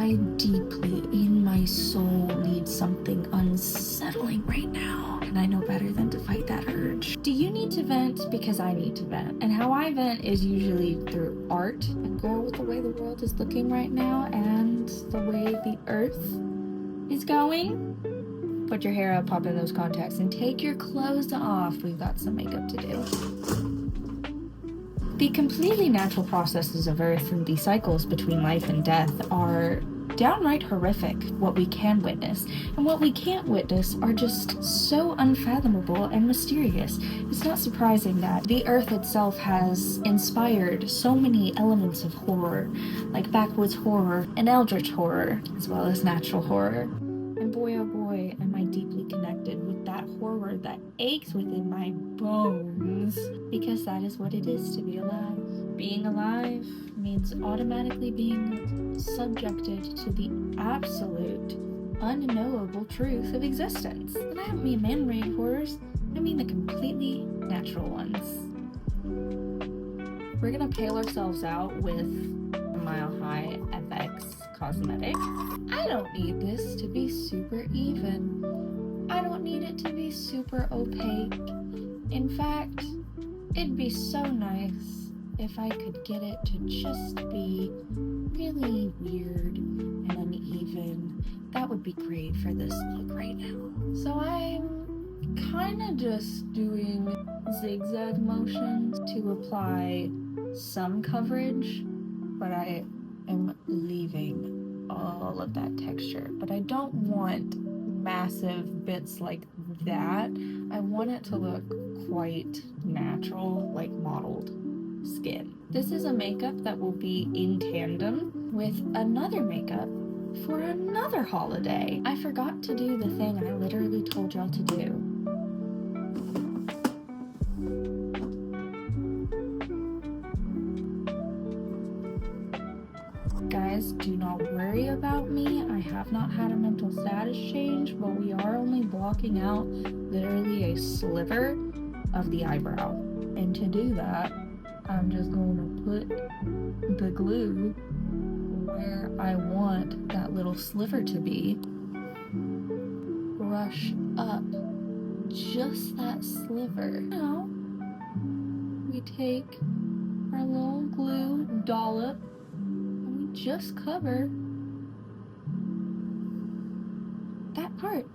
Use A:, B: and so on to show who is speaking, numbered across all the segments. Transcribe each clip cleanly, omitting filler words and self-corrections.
A: I deeply, in my soul, need something unsettling right now, and I know better than to fight that urge. Do you need to vent? Because I need to vent. And how I vent is usually through art. And girl, with the way the world is looking right now and the way the earth is going, put your hair up, pop in those contacts, and take your clothes off. We've got some makeup to do. The completely natural processes of Earth and the cycles between life and death are downright horrific, what we can witness. And what we can't witness are just so unfathomable and mysterious. It's not surprising that the Earth itself has inspired so many elements of horror, like backwoods horror and eldritch horror, as well as natural horror. And boy, oh boy, am I deeply connected with that horror that aches within my bones, because that is what it is to be alive. Being alive means automatically being subjected to the absolute, unknowable truth of existence. And I don't mean man-made horrors, I mean the completely natural ones. We're gonna pale ourselves out with Mile High FX cosmetic. I don't need this to be super even. I don't need it to be super opaque. In fact, it'd be so nice if I could get it to just be really weird and uneven. That would be great for this look right now. So I'm kind of just doing zigzag motions to apply some coverage, but I am leaving all of that texture. But I don't want massive bits like that. I want it to look quite natural, like modeled skin. This is a makeup that will be in tandem with another makeup for another holiday. I forgot to do the thing I literally told y'all to do. Guys, do not worry about me. I have not had a mental status change, but we are only blocking out literally a sliver of the eyebrow. And to do that, I'm just going to put the glue where I want that little sliver to be. Brush up just that sliver. Now, we take our little glue dollop, just cover that part.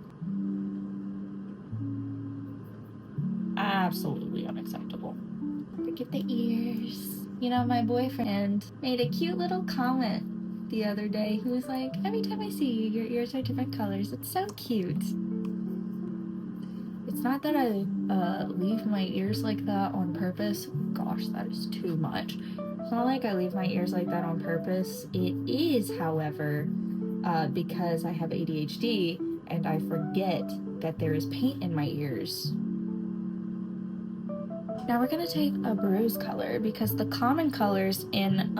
A: Absolutely unacceptable. Forget the ears. You know, my boyfriend made a cute little comment the other day. He was like, every time I see you, your ears are different colors. It's so cute. It's not that I leave my ears like that on purpose. Gosh, that is too much. It's not like I leave my ears like that on purpose. It is, however, because I have ADHD and I forget that there is paint in my ears. Now we're gonna take a bruise color because the common colors in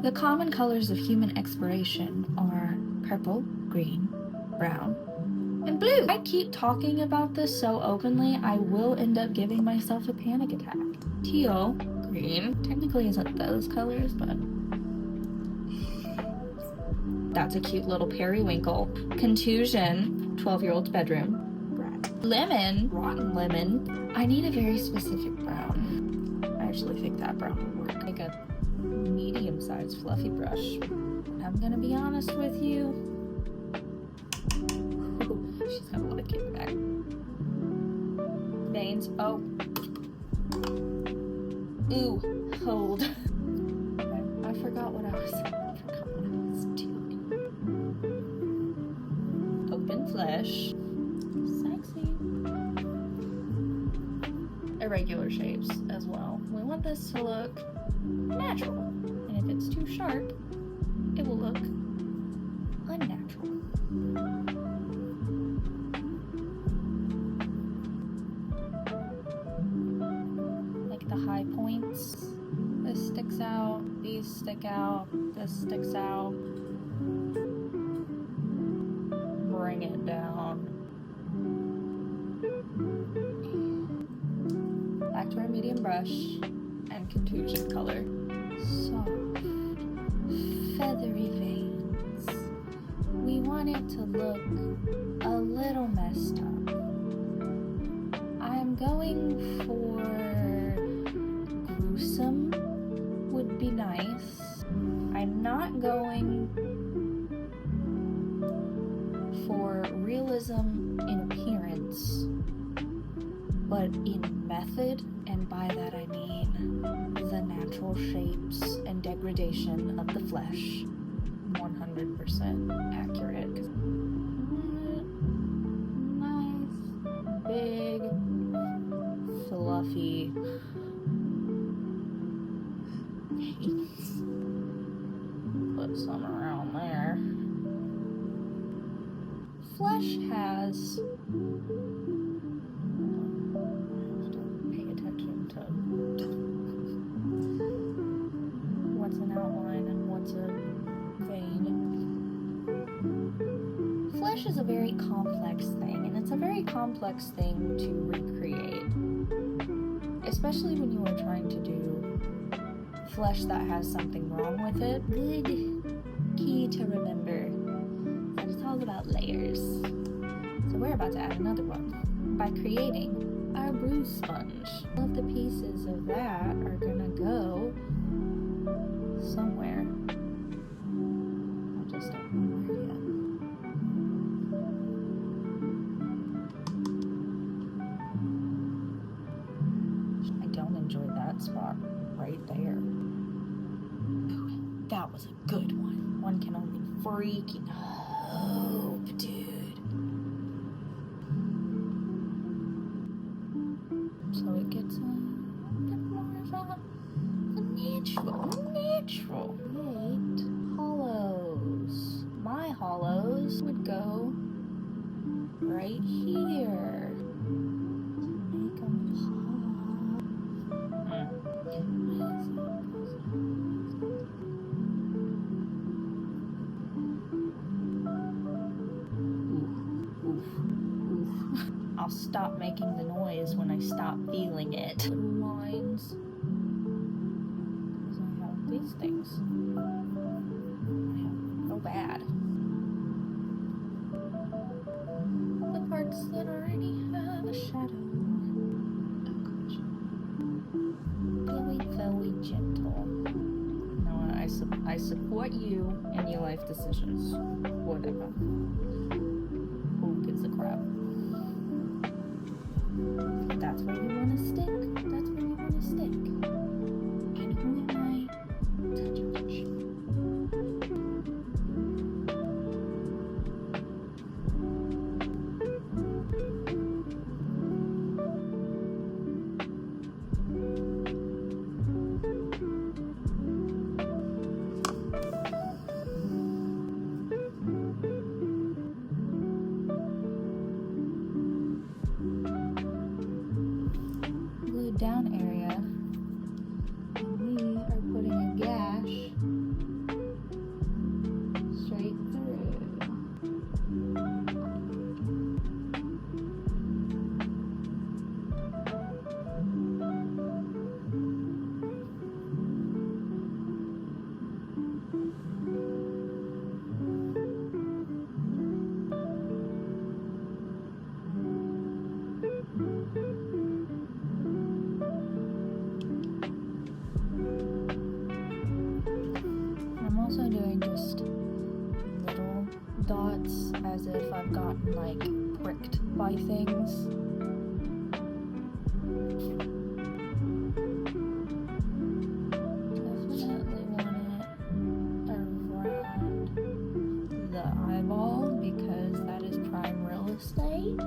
A: the common colors of human exploration are purple, green, brown, and blue. I keep talking about this so openly, I will end up giving myself a panic attack. Teal, green, technically isn't those colors, but that's a cute little periwinkle. Contusion, 12-year-old's bedroom. Lemon, rotten lemon. I need a very specific brown. I actually think that brown would work. Like a medium-sized fluffy brush. I'm gonna be honest with you. She's got a lot of kickback. Veins. Oh. Ooh. Hold. I forgot what I was doing. Open flesh. Sexy. Irregular shapes as well. We want this to look natural. And if it's too sharp, it will look unnatural. High points. This sticks out, these stick out, this sticks out. Bring it down. Back to our medium brush and contusion color. Soft feathery veins. We want it to look a little messed up. I'm going for gruesome would be nice. I'm not going for realism in appearance, but in method, and by that I mean the natural shapes and degradation of the flesh. 100% accurate. Nice, big, fluffy veins. Put some around there. Flesh has pay attention to what's an outline and what's a vein. Flesh is a very complex thing, and it's a very complex thing to recreate, especially when you are trying to do flesh that has something wrong with it. Good key to remember that it's all about layers. So we're about to add another one by creating our bruise sponge. All of the pieces of that are gonna go somewhere. I just don't know where yet. I don't enjoy that spot right there. Ooh, that was a good one. One can only freaking hope, dude. So it gets a bit more of a natural. Right. Hollows. My hollows would go right here. Make them pop. I'll stop making the noise when I stop feeling it. Little lines. Because I have these things. I have no bad. The parts that already have a shadow. Oh gosh. Very gentle. No, I support you and your life decisions. Whatever. Who gives a crap? That's where you want to stick. That's where you want to stick. And who am I to judge? Down area, and we are putting a gash straight through. Also doing just little dots as if I've gotten like pricked by things. Definitely want it around the eyeball because that is prime real estate.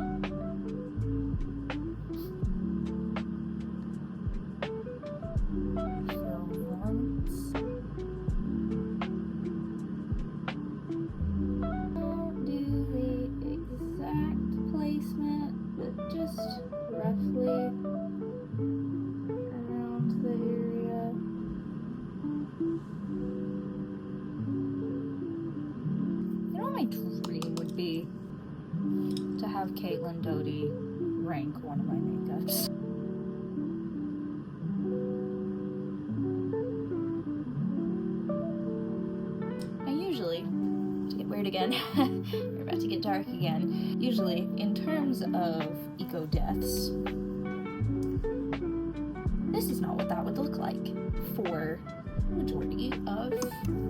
A: Just roughly around the area. You know what my dream would be? To have Caitlin Doty rank one of my makeups. mood again. We're about to get dark again. Usually, in terms of eco-deaths, this is not what that would look like for the majority of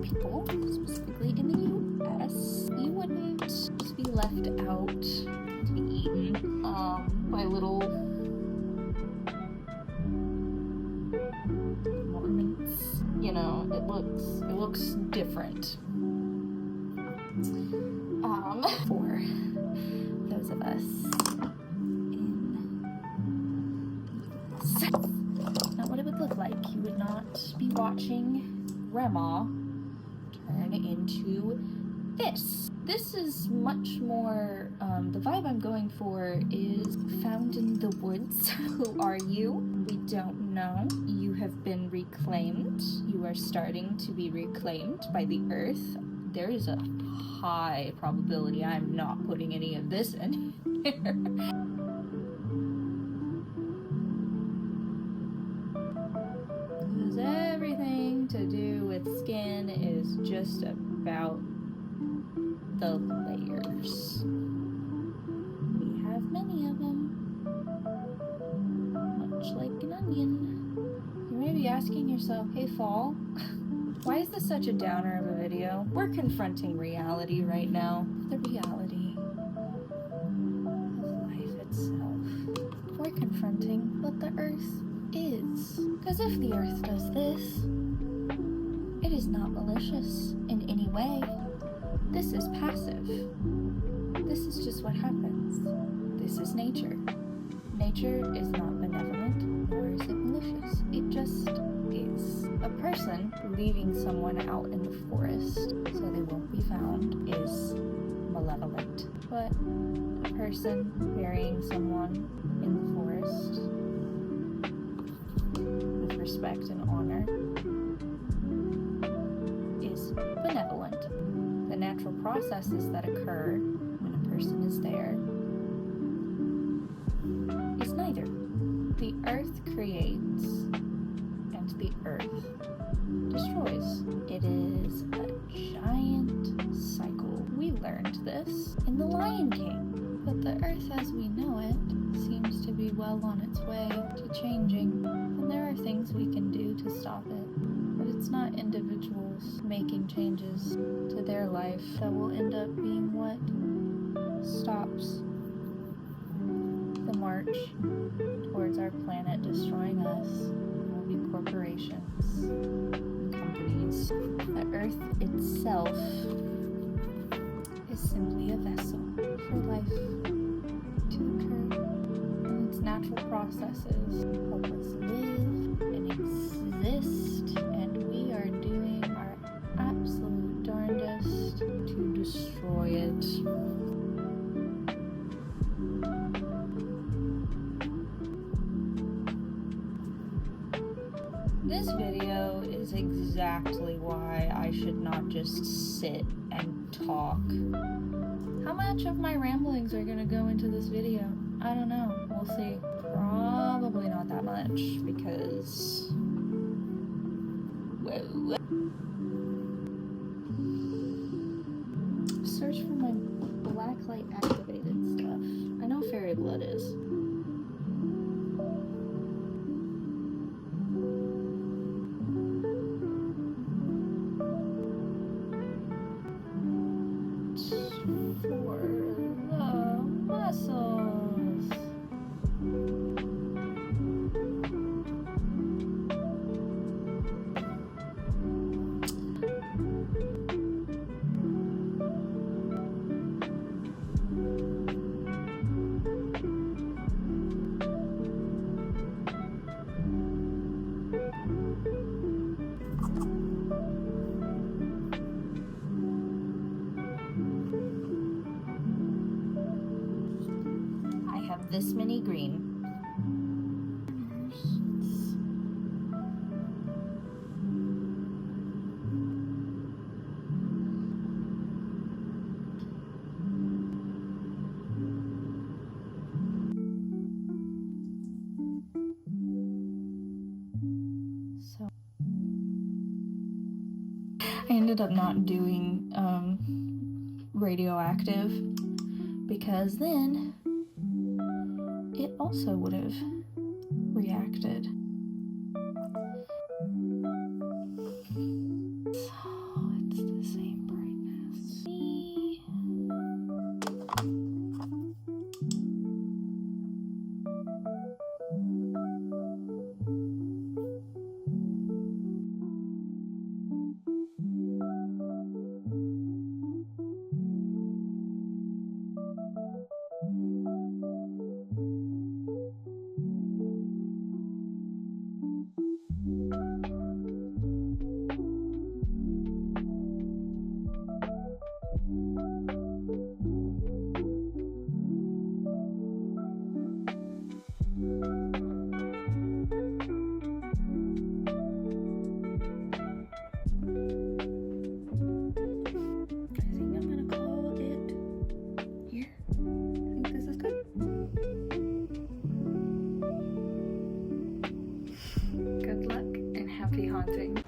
A: people, specifically in the US. You wouldn't just be left out to be eaten by little Mormons. You know, it looks different. For those of us in the US. Not what it would look like. You would not be watching Grandma turn into this. This is much more, the vibe I'm going for is found in the woods. Who are you? We don't know. You have been reclaimed. You are starting to be reclaimed by the earth. There is a high probability I'm not putting any of this in here. Because everything to do with skin is just about the layers. We have many of them, much like an onion. You may be asking yourself, hey Fall, why is this such a downer of a video? We're confronting reality right now. The reality of life itself. We're confronting what the earth is. Because if the earth does this, it is not malicious in any way. This is passive. This is just what happens. This is nature. Nature is not benevolent, nor is it malicious. It just is. A person leaving someone out in the forest so they won't be found is malevolent. But a person burying someone in the forest with respect and honor is benevolent. The natural processes that occur when a person is there is neither. The earth creates and the earth destroys. It is a giant cycle. We learned this in The Lion King, but the earth as we know it seems to be well on its way to changing, and there are things we can do to stop it. But it's not individuals making changes to their life that will end up being what stops the march towards our planet destroying us. It will be corporations and companies. The earth itself is simply a vessel for life to occur, and its natural processes help us live and exist, and we are doing our absolute darndest to destroy it. This video is exactly why I should not just sit and talk. How much of my ramblings are gonna go into this video? I don't know. We'll see. Probably not that much because... whoa. Search for my black light activated stuff. I know fairy blood is. For the muscles. This many green. So I ended up not doing radioactive, because then it also would have reacted. So it's the same brightness. Good luck and happy haunting.